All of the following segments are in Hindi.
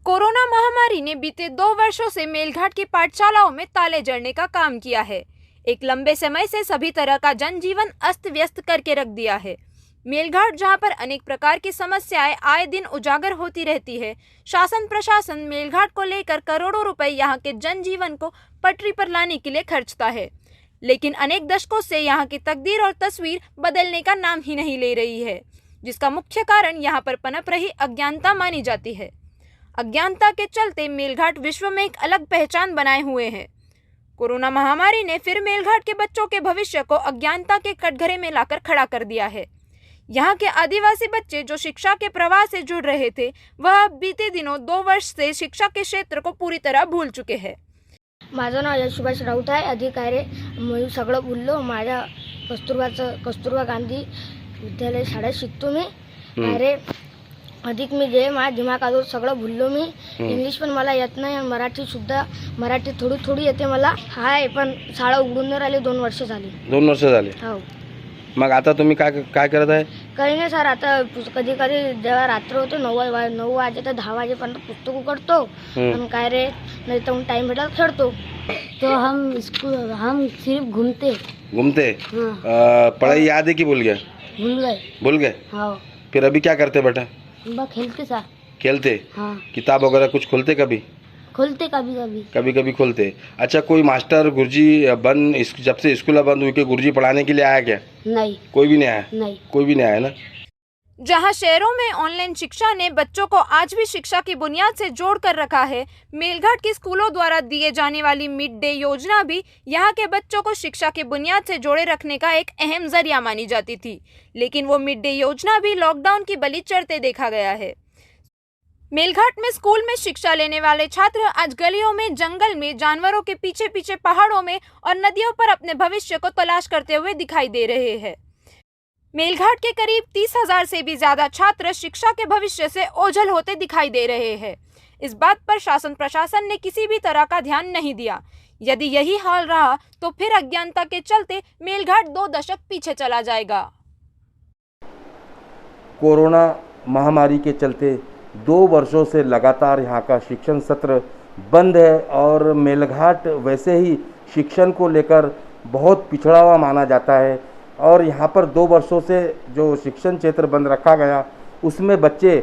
कोरोना महामारी ने बीते 2 वर्षों से मेलघाट की पाठशालाओं में ताले जड़ने का काम किया है। एक लंबे समय से सभी तरह का जनजीवन अस्त व्यस्त करके रख दिया है। मेलघाट, जहां पर अनेक प्रकार की समस्याएं आए दिन उजागर होती रहती है, शासन प्रशासन मेलघाट को लेकर करोड़ों रुपए यहां के जनजीवन को पटरी पर लाने के लिए खर्चता है, लेकिन अनेक दशकों से यहां की तकदीर और तस्वीर बदलने का नाम ही नहीं ले रही है, जिसका मुख्य कारण यहां पर पनप रही अज्ञानता मानी जाती है। अज्ञानता के चलते मेलघाट विश्व में एक अलग पहचान बनाए हुए है। कोरोना महामारी ने फिर मेलघाट के बच्चों के भविष्य को अज्ञानता के कटघरे में लाकर खड़ा कर दिया है। यहाँ के आदिवासी बच्चे जो शिक्षा के प्रवाह से जुड़ रहे थे, वह बीते दिनों 2 वर्ष से शिक्षा के क्षेत्र को पूरी तरह भूल चुके हैं। माझं नाव यशुभाष राऊत आहे, अधिकारी। मी सगळं बोललो। माझ्या कस्तुरबा गांधी विद्यालय शाळेत शिकतो मी। अरे अधिक मी जे माझ्या दिमागावर सगळं भुललो मी। इंग्लिश पण मला येत नाही, मराठी थोडी येते मला। हाय पण शाळा उघडून नाही राहिली, 2 वर्ष झाली। 2 वर्ष झाले? हो। मग आता तुम्ही काय करत आहे? काही नाही सर, आता कधी जेव्हा रात्र होतो 9 वाजे तर 10 वाजेपर्यंत पुस्तक उघडतो आणि काय रे, नाही तर टाइम भेटला खेळतो। तो हम सिर्फ घूमते। पढ़ाई याद है कि भूल गए? भूल गए। हाँ। फिर अभी क्या करते बेटा? बस खेलते सर। खेलते? हाँ। किताब वगैरह कुछ खोलते? खोलते कभी खोलते। अच्छा, कोई मास्टर गुरुजी जब से स्कूल बंद हुई के गुरुजी पढ़ाने के लिए आया क्या? नहीं। कोई भी नहीं आया? नहीं। कोई भी नहीं आया ना। जहां शहरों में ऑनलाइन शिक्षा ने बच्चों को आज भी शिक्षा की बुनियाद से जोड़ कर रखा है, मेलघाट के स्कूलों द्वारा दिए जाने वाली मिड डे योजना भी यहां के बच्चों को शिक्षा की बुनियाद से जोड़े रखने का एक अहम जरिया मानी जाती थी, लेकिन वो मिड डे योजना भी लॉकडाउन की बलि चढ़ते देखा गया है। मेलघाट में स्कूल में शिक्षा लेने वाले छात्र आज गलियों में, जंगल में, जानवरों के पीछे पीछे पहाड़ों में और नदियों पर अपने भविष्य को तलाश करते हुए दिखाई दे रहे हैं। मेलघाट के करीब 30,000 से भी ज्यादा छात्र शिक्षा के भविष्य से ओझल होते दिखाई दे रहे हैं। इस बात पर शासन प्रशासन ने किसी भी तरह का ध्यान नहीं दिया। यदि यही हाल रहा तो फिर अज्ञानता के चलते मेलघाट 2 दशक पीछे चला जाएगा। कोरोना महामारी के चलते 2 वर्षों से लगातार यहाँ का शिक्षण सत्र बंद है और मेलघाट वैसे ही शिक्षण को लेकर बहुत पिछड़ा हुआ माना जाता है और यहाँ पर 2 वर्षों से जो शिक्षण क्षेत्र बंद रखा गया उसमें बच्चे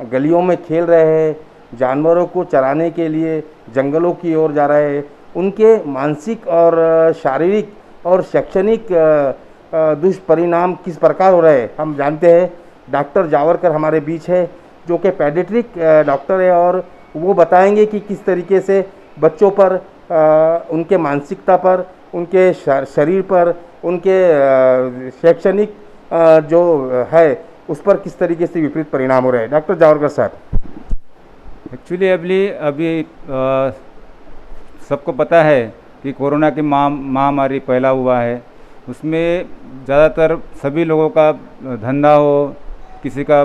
गलियों में खेल रहे हैं, जानवरों को चराने के लिए जंगलों की ओर जा रहे हैं। उनके मानसिक और शारीरिक और शैक्षणिक दुष्परिणाम किस प्रकार हो रहे हैं हम जानते हैं। डॉक्टर जावरकर हमारे बीच है, जो कि पेडियाट्रिक डॉक्टर है और वो बताएंगे कि किस तरीके से बच्चों पर, उनके मानसिकता पर, उनके शरीर पर, उनके शैक्षणिक जो है उस पर किस तरीके से विपरीत परिणाम हो रहे हैं। डॉक्टर जावरकर साहब, एक्चुअली अभी सबको पता है कि कोरोना की महामारी फैला हुआ है। उसमें ज़्यादातर सभी लोगों का धंधा हो, किसी का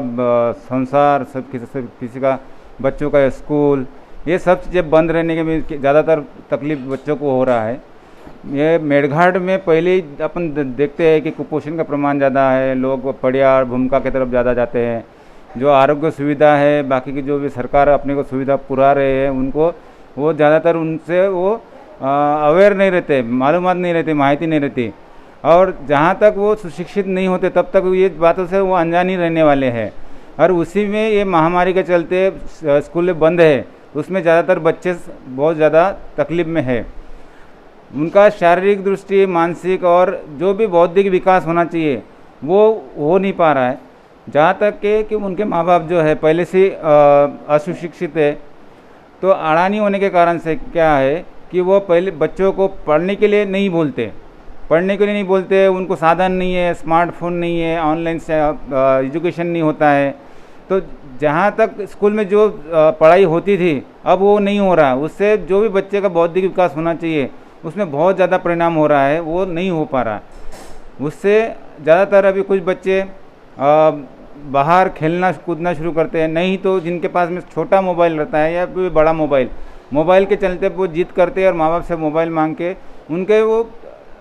संसार, किसी का बच्चों का स्कूल, ये सब चीज़ें बंद रहने के में ज़्यादातर तकलीफ बच्चों को हो रहा है। ये मेलघाट में पहले ही अपन देखते हैं कि कुपोषण का प्रमाण ज़्यादा है, लोग पड़िया और भूमिका की तरफ ज़्यादा जाते हैं। जो आरोग्य सुविधा है, बाकी की जो भी सरकार अपने को सुविधा पुरा रहे हैं, उनको वो ज़्यादातर उनसे वो अवेयर नहीं रहते, मालूमात नहीं रहती, माहिती नहीं रहती। और जहाँ तक वो सुशिक्षित नहीं होते तब तक ये बातों से वो अनजान ही रहने वाले हैं। और उसी में ये महामारी के चलते स्कूल बंद है, उसमें ज़्यादातर बच्चे बहुत ज़्यादा तकलीफ में है। उनका शारीरिक दृष्टि, मानसिक और जो भी बौद्धिक विकास होना चाहिए वो हो नहीं पा रहा है। जहाँ तक कि उनके माँ बाप जो है पहले से असुशिक्षित है, तो अड़ानी होने के कारण से क्या है कि वो पहले बच्चों को पढ़ने के लिए नहीं बोलते, उनको साधन नहीं है, स्मार्टफोन नहीं है, ऑनलाइन से एजुकेशन नहीं होता है। तो जहाँ तक स्कूल में जो पढ़ाई होती थी अब वो नहीं हो रहा। उससे जो भी बच्चे का बौद्धिक विकास होना चाहिए उसमें बहुत ज़्यादा परिणाम हो रहा है, वो नहीं हो पा रहा। उससे ज़्यादातर अभी कुछ बच्चे बाहर खेलना कूदना शुरू करते हैं, नहीं तो जिनके पास में छोटा मोबाइल रहता है या कोई बड़ा मोबाइल के चलते वो जिद करते हैं और माँ बाप से मोबाइल मांग के उनके वो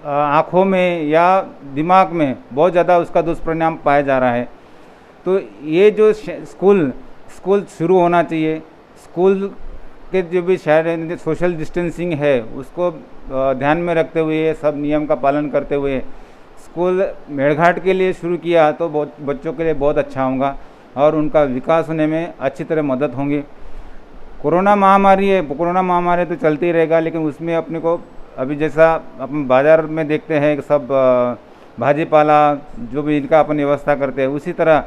आँखों में या दिमाग में बहुत ज़्यादा उसका दुष्परिणाम पाया जा रहा है। तो ये जो स्कूल शुरू होना चाहिए, स्कूल के जो भी शहर सोशल डिस्टेंसिंग है उसको ध्यान में रखते हुए, सब नियम का पालन करते हुए स्कूल मेलघाट के लिए शुरू किया तो बहुत बच्चों के लिए बहुत अच्छा होगा और उनका विकास होने में अच्छी तरह मदद होंगी। कोरोना महामारी है, कोरोना महामारी तो चलती ही रहेगा, लेकिन उसमें अपने को अभी जैसा अपन बाज़ार में देखते हैं कि सब भाजी पाला जो भी इनका अपन व्यवस्था करते हैं, उसी तरह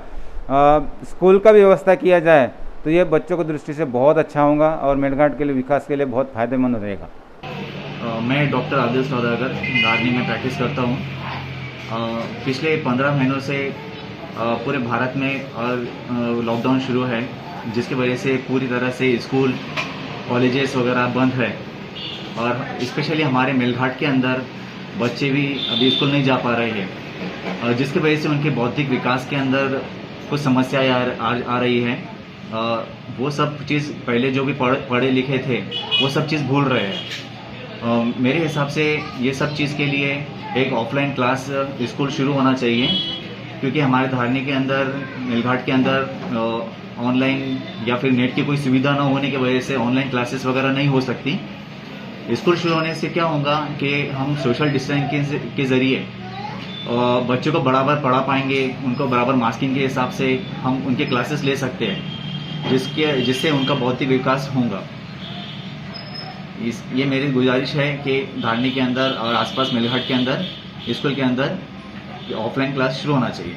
स्कूल का भी व्यवस्था किया जाए तो ये बच्चों की दृष्टि से बहुत अच्छा होगा और मेलघाट के लिए विकास के लिए बहुत फ़ायदेमंद रहेगा। मैं डॉक्टर आदिल सौदागर धारनी में प्रैक्टिस करता हूँ। पिछले 15 महीनों से पूरे भारत में लॉकडाउन शुरू है, जिसकी वजह से पूरी तरह से स्कूल कॉलेजेस वगैरह बंद है और स्पेशली हमारे मेलघाट के अंदर बच्चे भी अभी स्कूल नहीं जा पा रहे हैं, जिसकी वजह से उनके बौद्धिक विकास के अंदर कुछ समस्याएं आ रही हैं। वो सब चीज़ पहले जो भी पढ़े लिखे थे वो सब चीज़ भूल रहे हैं। मेरे हिसाब से ये सब चीज़ के लिए एक ऑफलाइन क्लास स्कूल शुरू होना चाहिए, क्योंकि हमारे धारनी के अंदर मेलघाट के अंदर ऑनलाइन या फिर नेट की कोई सुविधा न होने की वजह से ऑनलाइन क्लासेस वगैरह नहीं हो सकती। स्कूल शुरू होने से क्या होगा कि हम सोशल डिस्टेंसिंग के ज़रिए बच्चों को बराबर पढ़ा पाएंगे, उनको बराबर मास्किंग के हिसाब से हम उनके क्लासेस ले सकते हैं, जिससे उनका बौद्धिक विकास होगा। ये मेरी गुजारिश है कि धारनी के अंदर और आसपास मेलघाट के अंदर स्कूल के अंदर ऑफलाइन क्लास शुरू होना चाहिए।